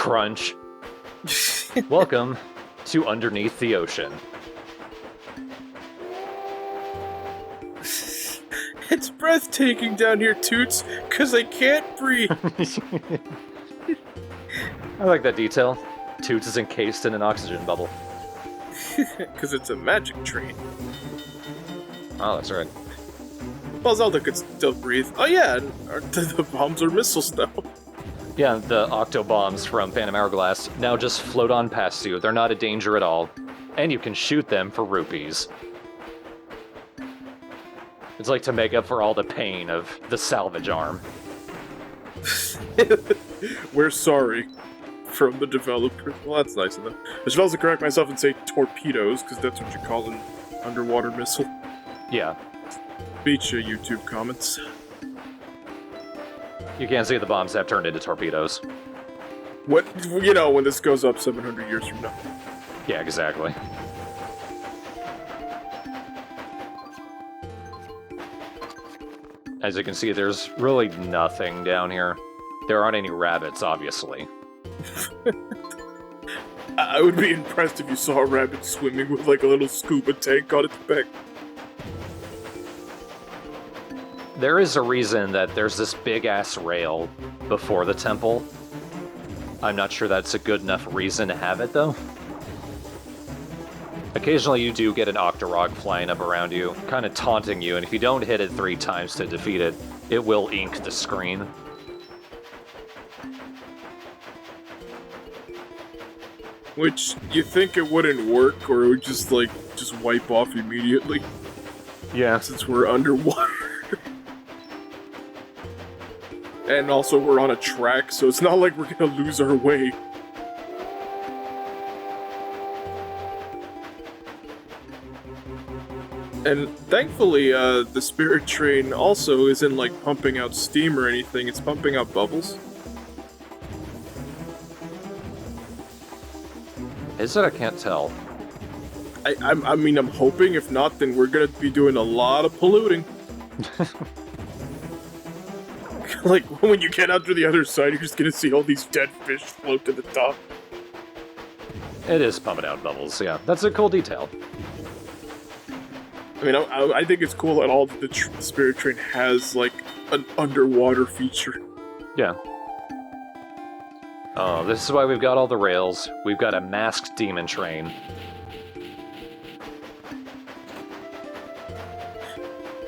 Crunch. Welcome to Underneath the Ocean. It's breathtaking down here, Toots, because I can't breathe. I like that detail. Toots is encased in an oxygen bubble. Because it's a magic train. Oh, that's right. Well, Zelda could still breathe. Oh yeah, and the bombs are missiles now. Yeah, the octo-bombs from Phantom Hourglass now just float on past you. They're not a danger at all. And you can shoot them for rupees. It's like to make up for all the pain of the salvage arm. We're sorry from the developer. Well, that's nice of them. I should also correct myself and say torpedoes, because that's what you call an underwater missile. Yeah. Beat you, YouTube comments. You can't see the bombs have turned into torpedoes. What, you know, when this goes up 700 years from now. Yeah, exactly. As you can see, there's really nothing down here. There aren't any rabbits, obviously. I would be impressed if you saw a rabbit swimming with like a little scuba tank on its back. There is a reason that there's this big-ass rail before the temple. I'm not sure that's a good enough reason to have it, though. Occasionally you do get an Octorok flying up around you, kind of taunting you, and if you don't hit it 3 times to defeat it, it will ink the screen. Which, you think it wouldn't work, or it would just, like, just wipe off immediately? Yeah. Since we're underwater. And also we're on a track, so it's not like we're gonna lose our way. And thankfully, the Spirit Train also isn't, like, pumping out steam or anything, it's pumping out bubbles. Is it? I can't tell. I mean, I'm hoping. If not, then we're gonna be doing a lot of polluting. Like, when you get out to the other side, you're just gonna see all these dead fish float to the top. It is pumping out bubbles, yeah. That's a cool detail. I mean, I think it's cool that all the Spirit Train has, like, an underwater feature. Yeah. Oh, this is why we've got all the rails. We've got a masked demon train.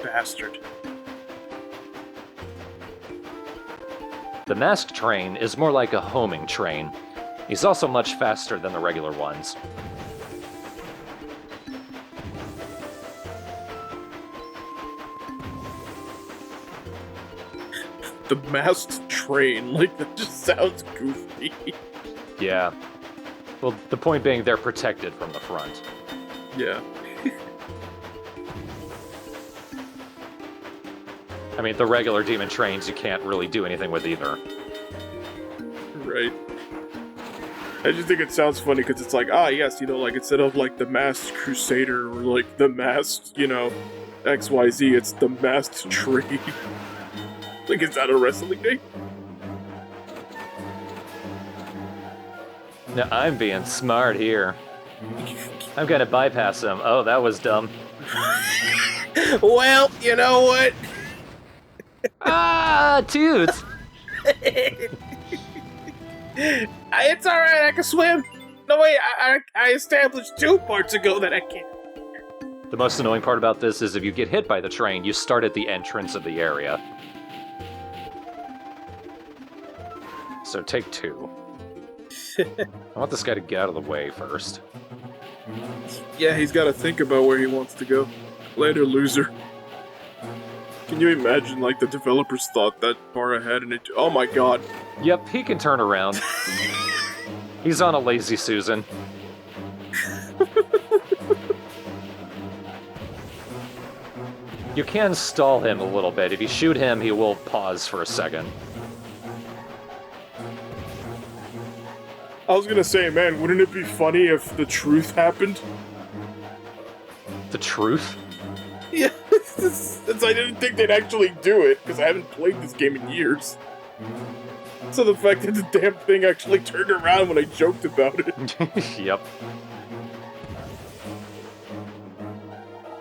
Bastard. The masked train is more like a homing train. He's also much faster than the regular ones. The masked train, like, that just sounds goofy. Yeah. Well, the point being they're protected from the front. Yeah. I mean, the regular demon trains you can't really do anything with either. Right. I just think it sounds funny because it's like, ah, yes, you know, like, instead of, like, the masked crusader or, like, the masked, you know, XYZ, it's the masked train. Like, is that a wrestling name? No, I'm being smart here. I'm gonna bypass him. Oh, that was dumb. Well, you know what? Ah, Toots! It's alright, I can swim. No, wait, I established 2 parts ago that I can't. The most annoying part about this is if you get hit by the train, you start at the entrance of the area. So take 2. I want this guy to get out of the way first. Yeah, he's got to think about where he wants to go. Later, loser. Can you imagine, like, the developers thought that far ahead and it... Oh my god. Yep, he can turn around. He's on a lazy Susan. You can stall him a little bit. If you shoot him, he will pause for a second. I was gonna say, man, wouldn't it be funny if the truth happened? The truth? Yeah, I didn't think they'd actually do it, because I haven't played this game in years. So the fact that the damn thing actually turned around when I joked about it. Yep.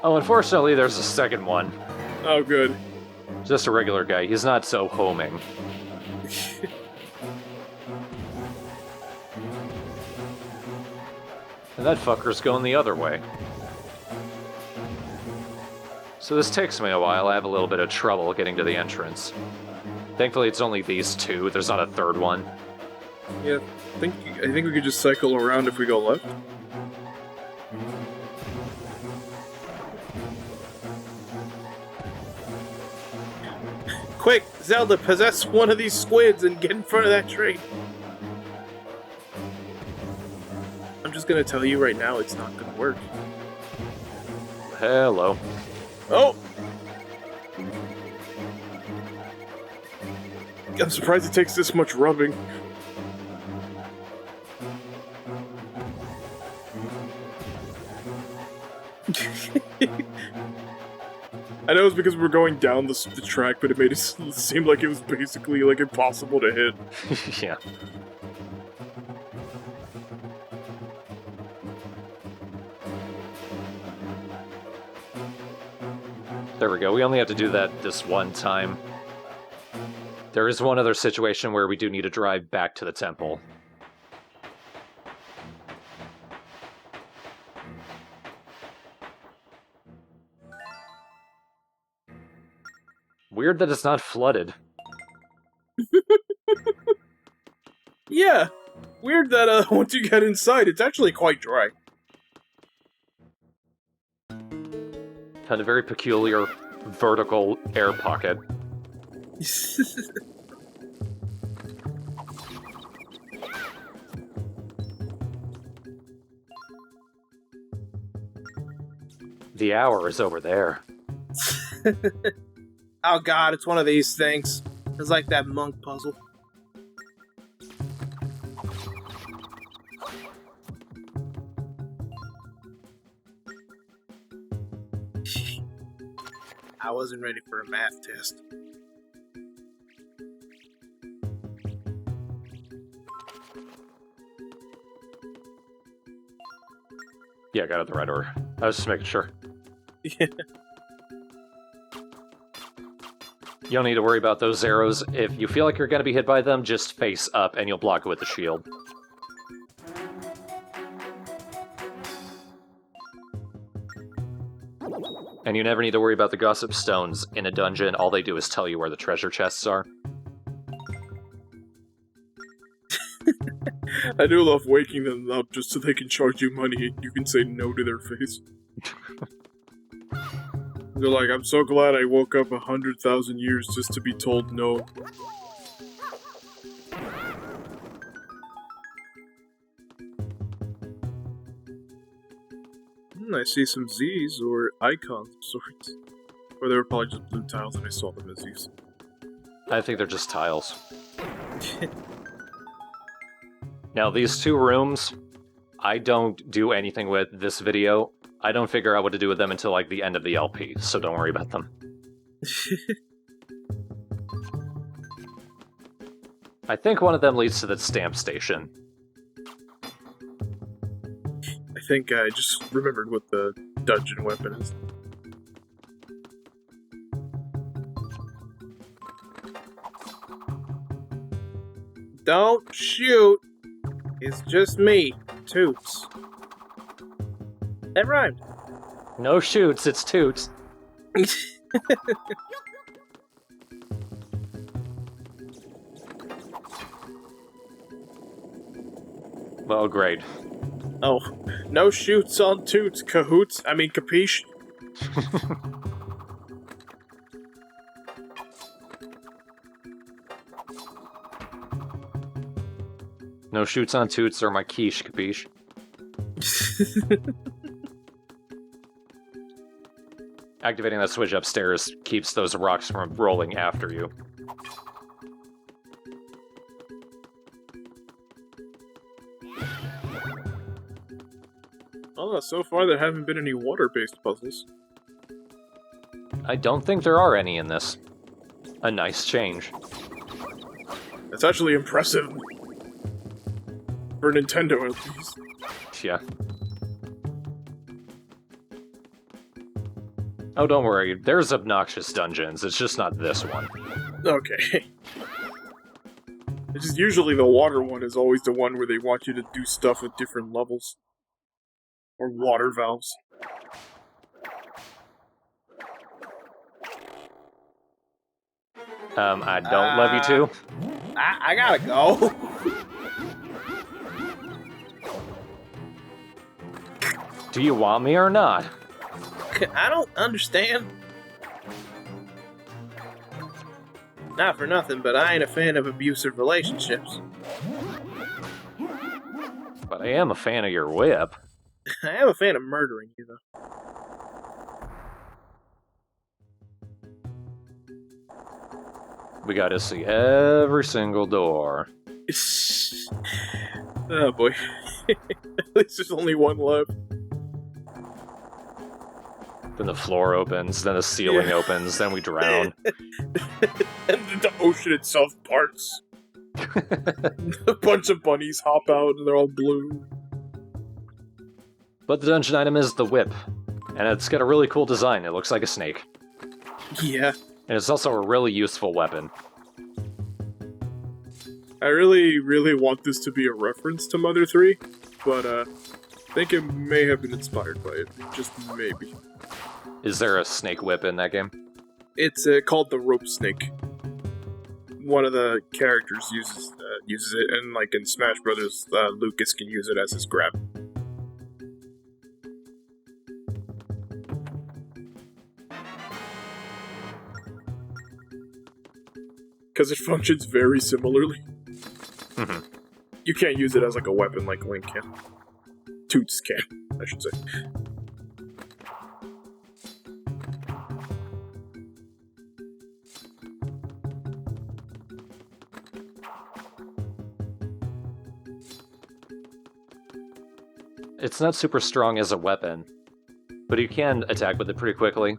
Oh, unfortunately, there's a second one. Oh, good. Just a regular guy. He's not so homing. And that fucker's going the other way. So this takes me a while. I have a little bit of trouble getting to the entrance. Thankfully, it's only these two. There's not a third one. Yeah, I think we could just cycle around if we go left. Quick, Zelda, possess one of these squids and get in front of that tree. I'm just gonna tell you right now, it's not gonna work. Hello. Oh! I'm surprised it takes this much rubbing. I know it's because we're going down the track, but it made it seem like it was basically like impossible to hit. Yeah. There we go. We only have to do that this one time. There is one other situation where we do need to drive back to the temple. Weird that it's not flooded. Yeah. Weird that once you get inside, it's actually quite dry. Had a very peculiar vertical air pocket. The hour is over there. Oh god, it's one of these things. It's like that monk puzzle. I wasn't ready for a math test. Yeah, I got it the right order. I was just making sure. Yeah. You don't need to worry about those arrows. If you feel like you're going to be hit by them, just face up and you'll block it with the shield. And you never need to worry about the gossip stones in a dungeon. All they do is tell you where the treasure chests are. I do love waking them up just so they can charge you money and you can say no to their face. They're like, I'm so glad I woke up 100,000 years just to be told no. I see some Z's or icons of sorts. Or they were probably just blue tiles and I saw them as Z's. I think they're just tiles. Now, these two rooms, I don't do anything with this video. I don't figure out what to do with them until, like, the end of the LP, so don't worry about them. I think one of them leads to the stamp station. I think I just remembered what the dungeon weapon is. Don't shoot! It's just me, Toots. That rhymed. No shoots, it's Toots. Well, great. Oh, no shoots on Toots, cahoots. I mean, capiche? No shoots on Toots or my quiche, capiche? Activating that switch upstairs keeps those rocks from rolling after you. Oh, so far there haven't been any water-based puzzles. I don't think there are any in this. A nice change. That That's actually impressive. For Nintendo, at least. Yeah. Oh, don't worry. There's obnoxious dungeons. It's just not this one. Okay. It's just usually the water one is always the one where they want you to do stuff at different levels. Or water valves. I don't love you too. I gotta go. Do you want me or not? I don't understand. Not for nothing, but I ain't a fan of abusive relationships. But I am a fan of your whip. I am a fan of murdering you, though. We gotta see every single door. Oh boy. At least there's only one left. Then the floor opens, then the ceiling opens, then we drown. And the ocean itself parts. A bunch of bunnies hop out and they're all blue. But the dungeon item is the whip. And it's got a really cool design. It looks like a snake. Yeah. And it's also a really useful weapon. I really, really want this to be a reference to Mother 3, but I think it may have been inspired by it. Just maybe. Is there a snake whip in that game? It's called the rope snake. One of the characters uses it, and like in Smash Brothers, Lucas can use it as his grab. Because it functions very similarly. Mm-hmm. You can't use it as like a weapon like Link can. Toots can, I should say. It's not super strong as a weapon, but you can attack with it pretty quickly.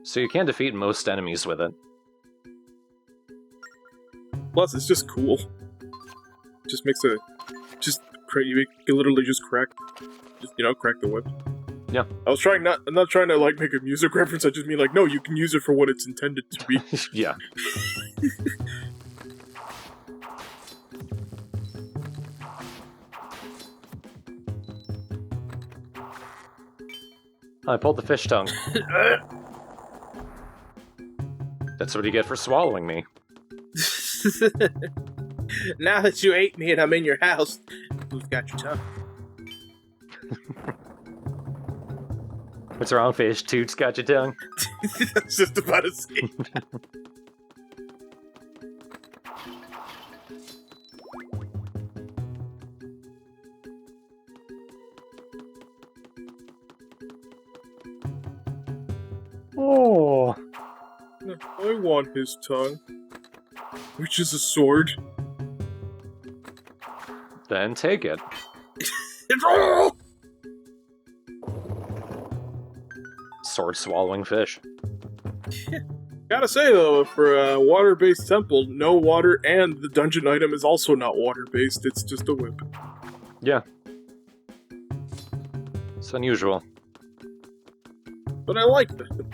So you can defeat most enemies with it. Plus, it's just cool. Just makes a... you literally just crack... crack the whip. Yeah. I'm not trying to, like, make a music reference, I just mean, like, no, you can use it for what it's intended to be. Yeah. I pulled the fish tongue. That's what you get for swallowing me. Now that you ate me and I'm in your house, who's got your tongue? What's wrong, fish? Toots got your tongue? I was just about to say that. Oh. I want his tongue. Which is a sword. Then take it. Sword swallowing fish. Gotta say though, for a water-based temple, no water, and the dungeon item is also not water-based, it's just a whip. Yeah. It's unusual. But I like that.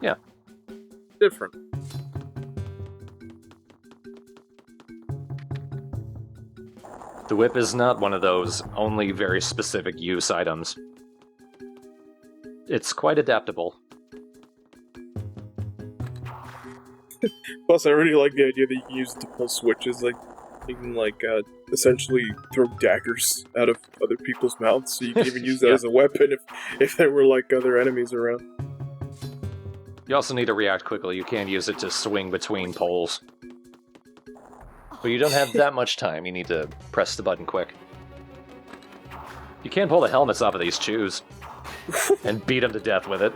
Yeah. Different. The whip is not one of those only very specific use items. It's quite adaptable. Plus, I really like the idea that you can use it to pull switches, like, you can, essentially throw daggers out of other people's mouths, so you can even use that Yeah. as a weapon if there were, other enemies around. You also need to react quickly. You can't use it to swing between poles. But you don't have that much time. You need to press the button quick. You can pull the helmets off of these chews and beat them to death with it.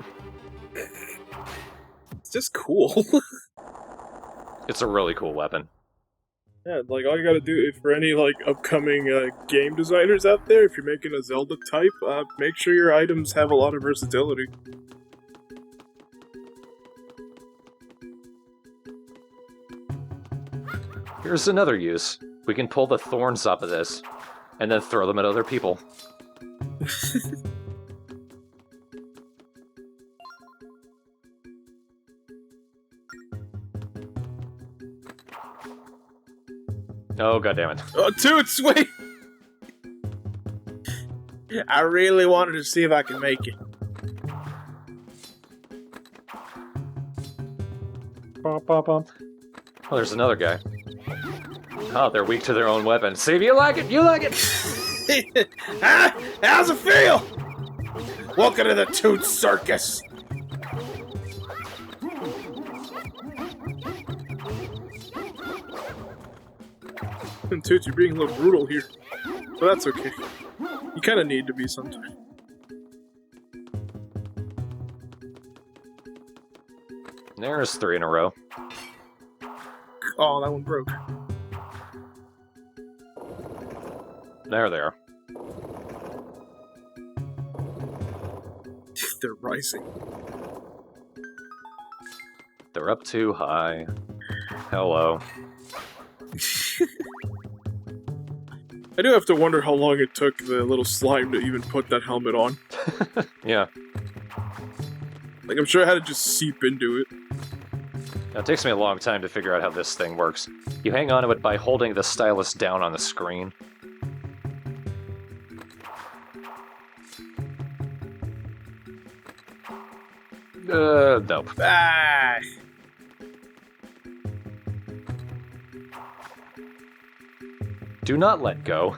It's just cool. It's a really cool weapon. Yeah, all you gotta do, for any, upcoming, game designers out there, if you're making a Zelda type, make sure your items have a lot of versatility. Here's another use. We can pull the thorns off of this, and then throw them at other people. Oh, goddammit. Oh, Toots, wait! I really wanted to see if I could make it. Oh, there's another guy. Oh, they're weak to their own weapon. See if you like it! You like it! Ah, how's it feel? Welcome to the Toots Circus! And Toots, you're being a little brutal here. But that's okay. You kind of need to be sometimes. There's 3 in a row. Oh, that one broke. There they are. They're rising. They're up too high. Hello. I do have to wonder how long it took the little slime to even put that helmet on. Yeah. Like, I'm sure I had to just seep into it. Now, it takes me a long time to figure out how this thing works. You hang on to it by holding the stylus down on the screen. Nope. Ah! Do not let go.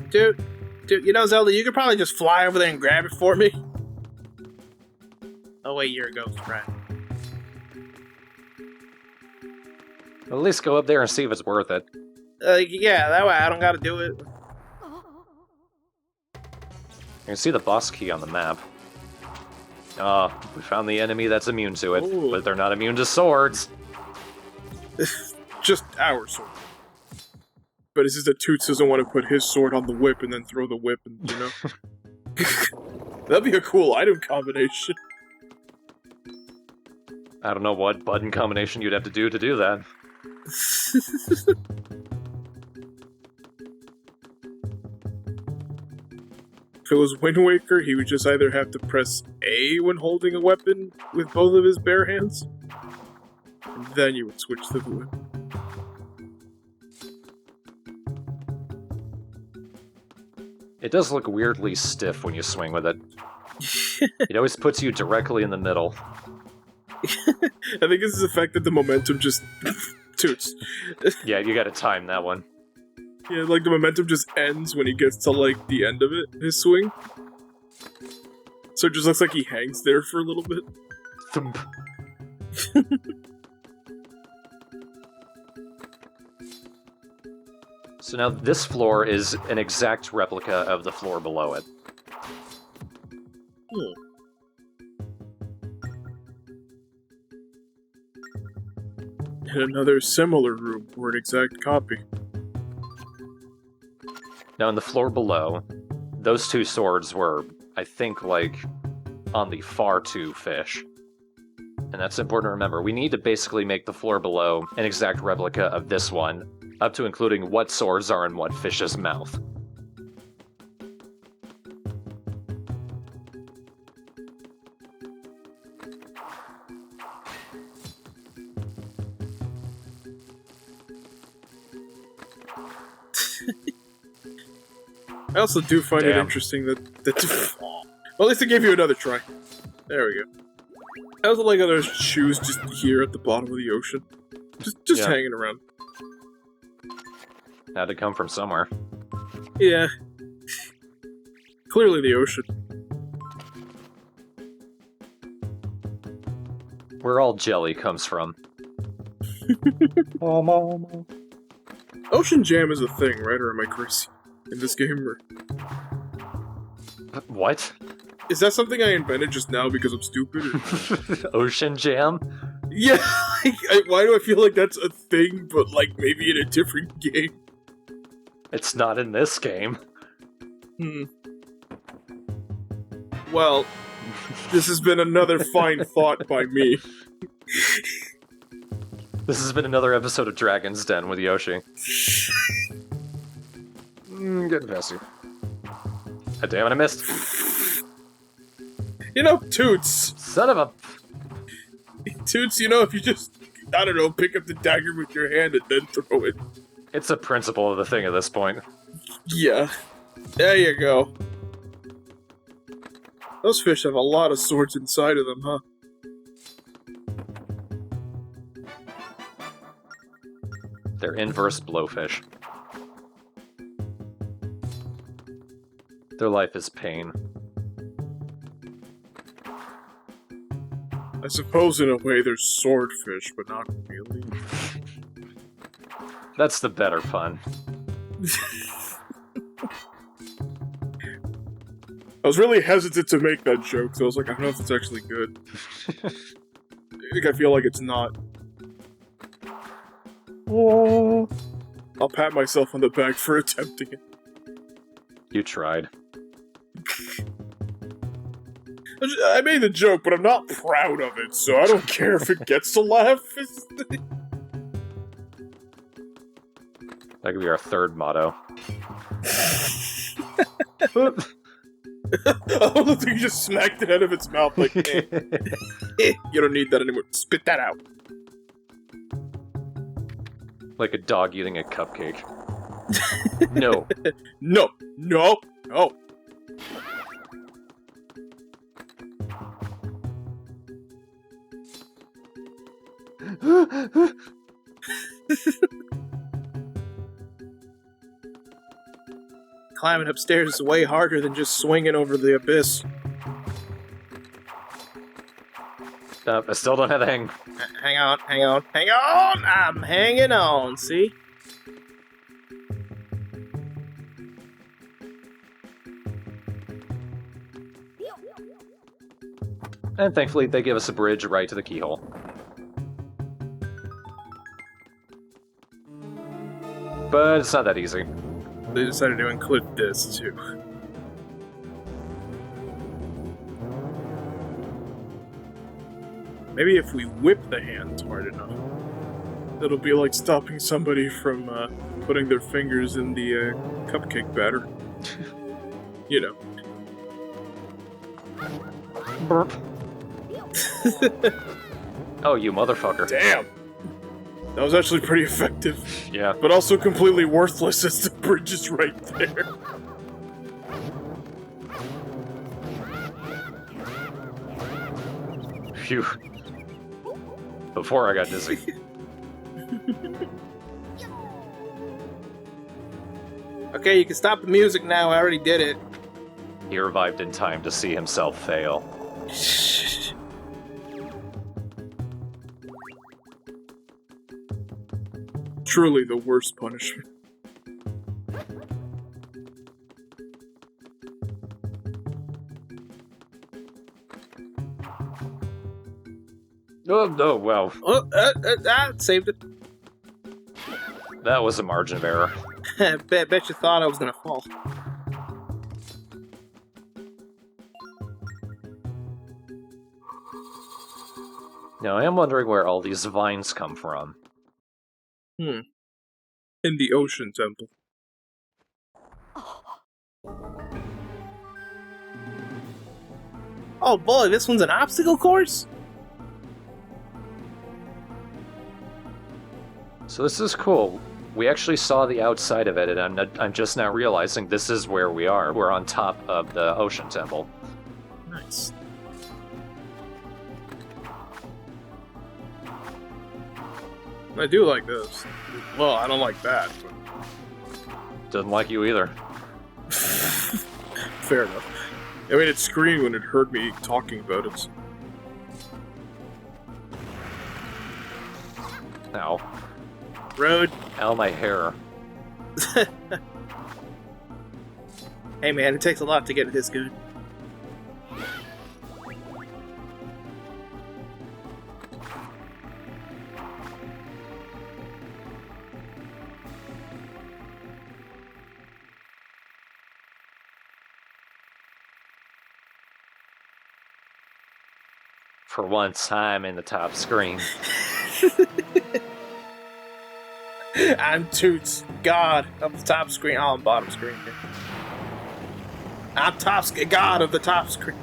Dude. You know, Zelda, you could probably just fly over there and grab it for me. Oh wait, you're a ghost, right? At least go up there and see if it's worth it. Yeah, that way I don't gotta do it. You can see the boss key on the map. We found the enemy that's immune to it, Ooh. but they're not immune to swords. Just our sword. But it's just that Toots doesn't want to put his sword on the whip and then throw the whip, and you know? That'd be a cool item combination. I don't know what button combination you'd have to do that. If it was Wind Waker, he would just either have to press A when holding a weapon with both of his bare hands, and then you would switch to the whip. It does look weirdly stiff when you swing with it. It always puts you directly in the middle. I think this is the fact that the momentum just Toots. Yeah, you gotta time that one. Yeah, like the momentum just ends when he gets to like the end of it, his swing. So it just looks like he hangs there for a little bit. Thump. So now this floor is an exact replica of the floor below it. And another similar room, or an exact copy. Now in the floor below, those 2 swords were, I think, like, on the far 2 fish. And that's important to remember. We need to basically make the floor below an exact replica of this one, up to including what swords are in what fish's mouth. I also do find it Damn. interesting that well, at least they gave you another try. There we go. I also like how there's shoes just here at the bottom of the ocean. Just Yeah. hanging around. Had to come from somewhere. Yeah. Clearly the ocean. Where all jelly comes from. Ocean jam is a thing, right? Or am I crazy? In this game? Or... What? Is that something I invented just now because I'm stupid? Or... Ocean jam? Yeah, like, why do I feel like that's a thing, but like maybe in a different game? It's not in this game. Well, this has been another fine thought by me. This has been another episode of Dragon's Den with Yoshi. Getting past you. God damn it, I missed. You know, Toots. Son of a... Toots, you know, if you just, I don't know, pick up the dagger with your hand and then throw it. It's a principle of the thing at this point. Yeah. There you go. Those fish have a lot of swords inside of them, huh? They're inverse blowfish. Their life is pain. I suppose in a way they're swordfish, but not really. That's the better pun. I was really hesitant to make that joke, so I was like, I don't know if it's actually good. I feel like it's not. Oh. I'll pat myself on the back for attempting it. You tried. I made the joke, but I'm not proud of it, so I don't care if it gets a laugh. That could be our third motto. I don't think you just smacked it out of its mouth like, you don't need that anymore. Spit that out. Like a dog eating a cupcake. No. No. No. No. Climbing upstairs is way harder than just swinging over the abyss. I still don't have the hang. Hang on, hang on, hang on! I'm hanging on, see? And thankfully, they give us a bridge right to the keyhole. But it's not that easy. They decided to include this, too. Maybe if we whip the hands hard enough, it'll be like stopping somebody from putting their fingers in the cupcake batter. You know. Burp. Oh, you motherfucker. Damn! That was actually pretty effective. Yeah. But also completely worthless as the bridge is right there. Phew. Before I got dizzy. Okay, you can stop the music now, I already did it. He revived in time to see himself fail. Truly the worst punishment. Oh, wow. Oh, saved it. That was a margin of error. bet you thought I was gonna fall. Now, I am wondering where all these vines come from. In the Ocean Temple. Oh boy, this one's an obstacle course? So this is cool. We actually saw the outside of it, and I'm just now realizing this is where we are. We're on top of the Ocean Temple. Nice. I do like this. Well, I don't like that, but... Doesn't like you either. Fair enough. I mean, it screamed when it heard me talking about it. Ow. Road. Ow, my hair. Hey man, it takes a lot to get this good. For once, I'm in the top screen. I'm Toots, god of the top screen. Oh, I'm bottom screen here. I'm god of the top screen.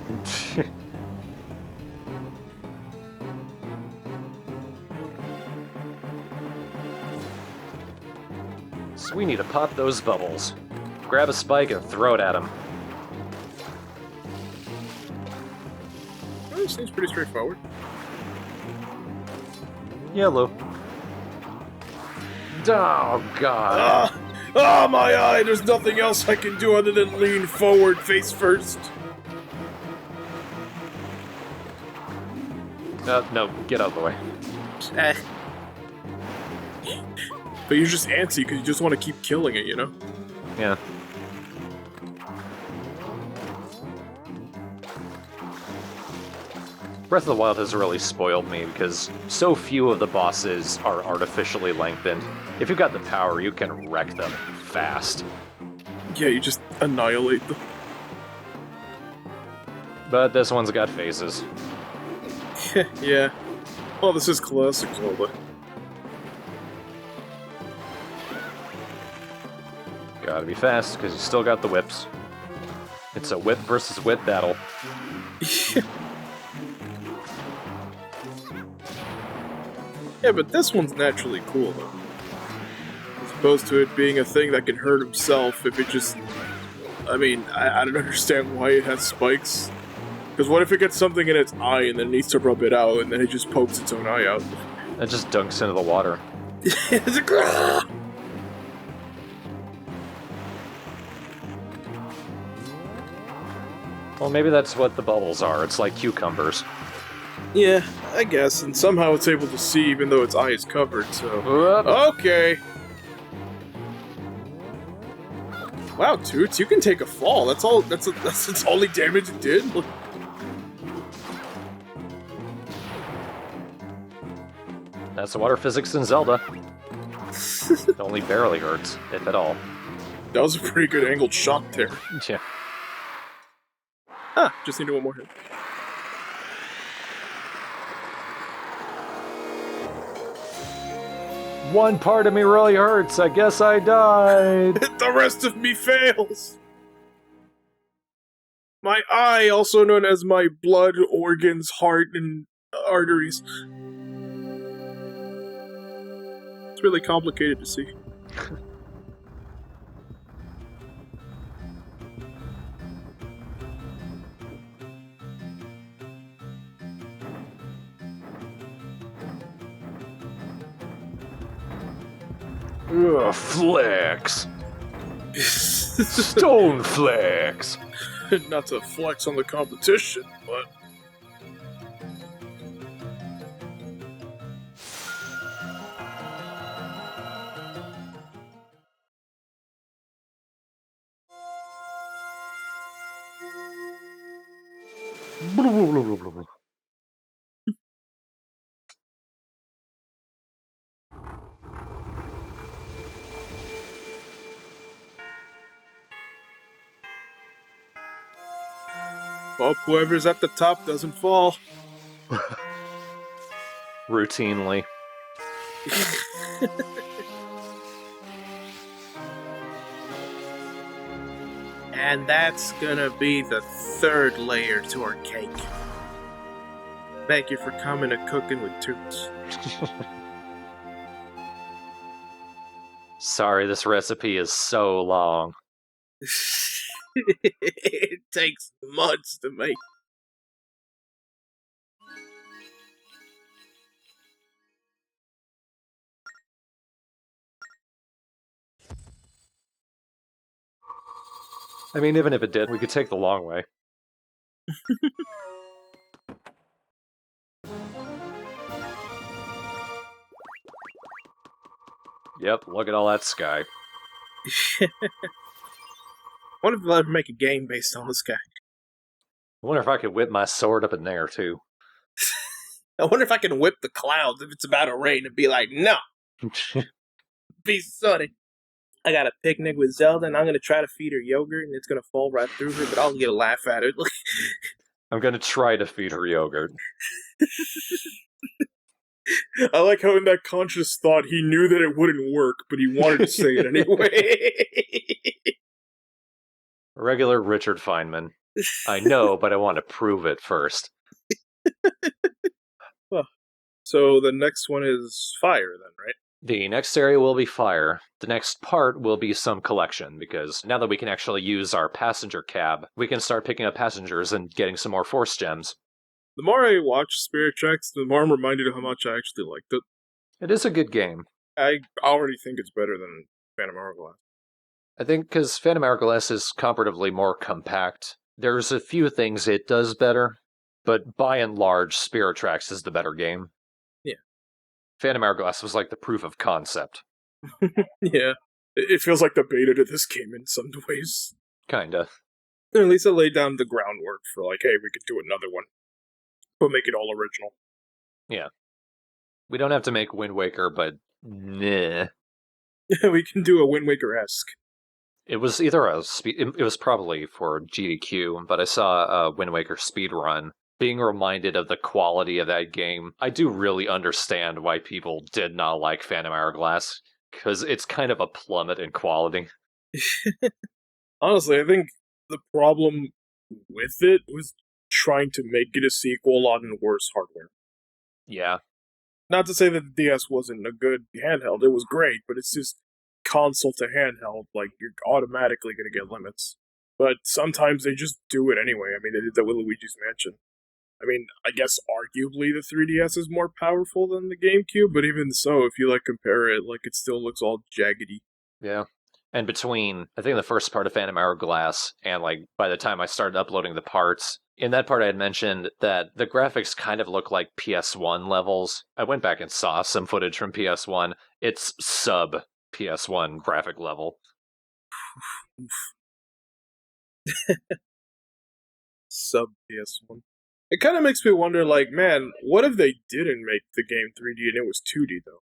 So we need to pop those bubbles. Grab a spike and throw it at him. Well, seems pretty straightforward. Yellow. Oh, God. Ah, my eye! There's nothing else I can do other than lean forward, face first. No, get out of the way. Eh. But you're just antsy because you just want to keep killing it, you know? Yeah. Breath of the Wild has really spoiled me because so few of the bosses are artificially lengthened. If you've got the power, you can wreck them fast. Yeah, you just annihilate them. But this one's got phases. Yeah. Well, this is classic Zelda. Gotta be fast, because you still got the whips. It's a whip versus whip battle. Yeah, but this one's naturally cool, though. As opposed to it being a thing that can hurt himself if it just... I mean, I don't understand why it has spikes. Because what if it gets something in its eye and then it needs to rub it out and then it just pokes its own eye out? It just dunks into the water. It's a Well, maybe that's what the bubbles are. It's like cucumbers. Yeah, I guess. And somehow it's able to see even though its eye is covered, so... Whoop. Okay. Wow, Toots, you can take a fall. That's all. That's its only damage it did. Look. That's the water physics in Zelda. It only barely hurts, if at all. That was a pretty good angled shot there. Yeah. Ah, just needed one more hit. One part of me really hurts. I guess I died. The rest of me fails. My eye, also known as my blood, organs, heart, and arteries. It's really complicated to see. Ugh, flex. Stone flex. Not to flex on the competition, but... Well, whoever's at the top doesn't fall. Routinely. And that's gonna be the third layer to our cake. Thank you for coming to Cooking with Toots. Sorry, this recipe is so long. It takes months to make. I mean, even if it did, we could take the long way. Yep, look at all that sky. What if I ever make a game based on this guy? I wonder if I could whip my sword up in there, too. I wonder if I can whip the clouds if it's about to rain and be like, no, be sunny. I got a picnic with Zelda and I'm going to try to feed her yogurt and it's going to fall right through her, but I'll get a laugh at it. I'm gonna try to feed her yogurt. I like how in that conscious thought he knew that it wouldn't work, but he wanted to say it anyway. Regular Richard Feynman. I know, but I want to prove it first. So the next one is fire, then, right? The next area will be fire. The next part will be some collection, because now that we can actually use our passenger cab, we can start picking up passengers and getting some more force gems. The more I watch Spirit Tracks, the more I'm reminded of how much I actually liked it. It is a good game. I already think it's better than Phantom Hourglass. I think because Phantom Hourglass is comparatively more compact. There's a few things it does better, but by and large, Spirit Tracks is the better game. Yeah. Phantom Hourglass was like the proof of concept. Yeah. It feels like the beta to this game in some ways. Kinda. At least it laid down the groundwork for like, hey, we could do another one. But make it all original. Yeah. We don't have to make Wind Waker, but nah. We can do a Wind Waker-esque. It was either it was probably for GDQ, but I saw a Wind Waker speedrun. Being reminded of the quality of that game, I do really understand why people did not like Phantom Hourglass, because it's kind of a plummet in quality. Honestly, I think the problem with it was trying to make it a sequel on worse hardware. Yeah. Not to say that the DS wasn't a good handheld, it was great, but it's just console to handheld, like, you're automatically going to get limits. But sometimes they just do it anyway. I mean, they did that with Luigi's Mansion. I mean, I guess arguably the 3DS is more powerful than the GameCube, but even so, if you, like, compare it, like, it still looks all jaggedy. Yeah. And between, I think, the first part of Phantom Hourglass and, like, by the time I started uploading the parts, in that part I had mentioned that the graphics kind of look like PS1 levels. I went back and saw some footage from PS1. It's sub PS1 graphic level. Sub PS1. It kind of makes me wonder, like, man, what if they didn't make the game 3D and it was 2D, though?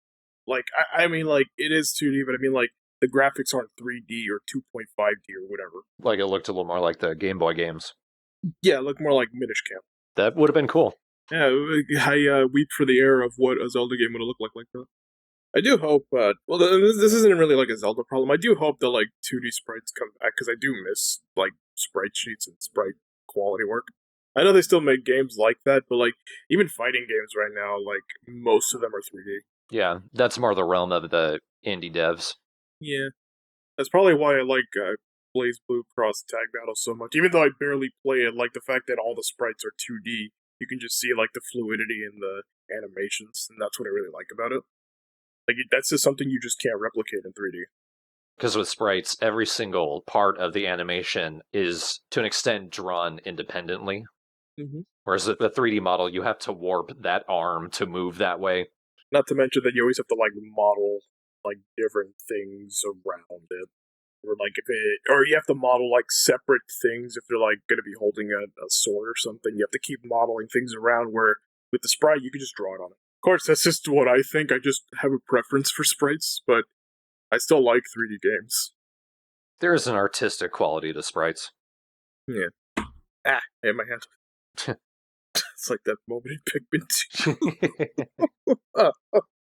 Like, I mean, like, it is 2D, but I mean, like, the graphics aren't 3D or 2.5D or whatever. Like, it looked a little more like the Game Boy games. Yeah, it looked more like Minish Cap. That would have been cool. Yeah, I weep for the era of what a Zelda game would have looked like that. I do hope, well, this isn't really like a Zelda problem. I do hope that, like, 2D sprites come back, because I do miss, like, sprite sheets and sprite quality work. I know they still make games like that, but, like, even fighting games right now, like, most of them are 3D. Yeah, that's more the realm of the indie devs. Yeah. That's probably why I like Blaze Blue Cross Tag Battle so much. Even though I barely play it, like, the fact that all the sprites are 2D, you can just see, like, the fluidity in the animations, and that's what I really like about it. Like, that's just something you just can't replicate in 3D. Because with sprites, every single part of the animation is, to an extent, drawn independently. Mm-hmm. Whereas with the 3D model, you have to warp that arm to move that way. Not to mention that you always have to, like, model, like, different things around it. Or, like, or you have to model, like, separate things if they're, like, gonna be holding a sword or something. You have to keep modeling things around, where with the sprite, you can just draw it on it. Of course, that's just what I think. I just have a preference for sprites, but I still like 3D games. There is an artistic quality to sprites. Yeah. I hit my hand. It's like that moment in Pikmin 2.